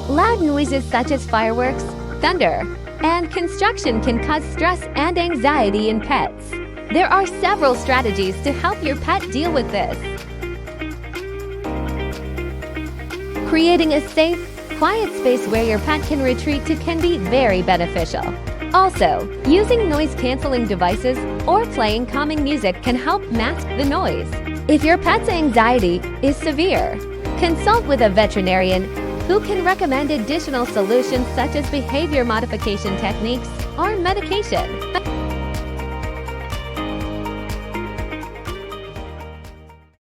Loud noises such as fireworks, thunder, and construction can cause stress and anxiety in pets. There are several strategies to help your pet deal with this. Creating a safe, quiet space where your pet can retreat to can be very beneficial. Also, using noise-canceling devices or playing calming music can help mask the noise. If your pet's anxiety is severe, consult with a veterinarian who can recommend additional solutions such as behavior modification techniques or medication.